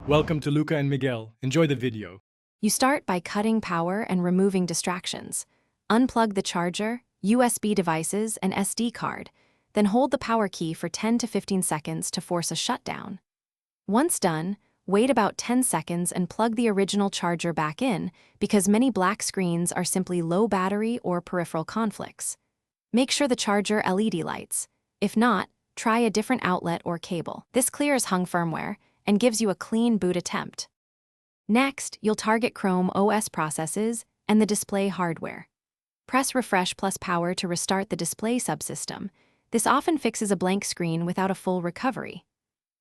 Welcome to Luca and Miguel. Enjoy the video. You start by cutting power and removing distractions. Unplug the charger, USB devices, and SD card, then hold the power key for 10 to 15 seconds to force a shutdown. Once done, wait about 10 seconds and plug the original charger back in because many black screens are simply low battery or peripheral conflicts. Make sure the charger LED lights. If not, try a different outlet or cable. This clears hung firmware and gives you a clean boot attempt. Next, you'll target Chrome OS processes and the display hardware. Press Refresh plus Power to restart the display subsystem. This often fixes a blank screen without a full recovery.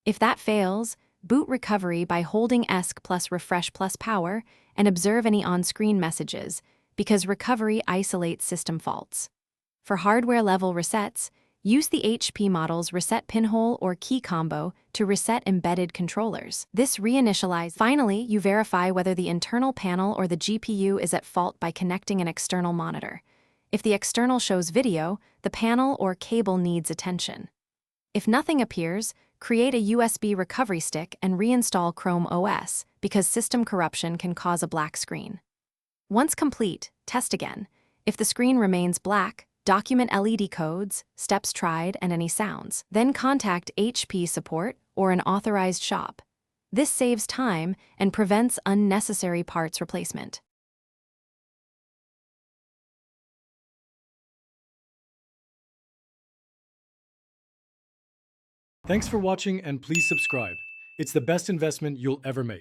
If that fails, boot recovery by holding ESC plus Refresh plus Power and observe any on-screen messages, because recovery isolates system faults. For hardware-level resets, use the HP model's reset pinhole or key combo to reset embedded controllers. This reinitializes. Finally, you verify whether the internal panel or the GPU is at fault by connecting an external monitor. If the external shows video, the panel or cable needs attention. If nothing appears, create a USB recovery stick and reinstall Chrome OS because system corruption can cause a black screen. Once complete, test again. If the screen remains black, document LED codes, steps tried, and any sounds. Then contact HP support or an authorized shop. This saves time and prevents unnecessary parts replacement. Thanks for watching and please subscribe. It's the best investment you'll ever make.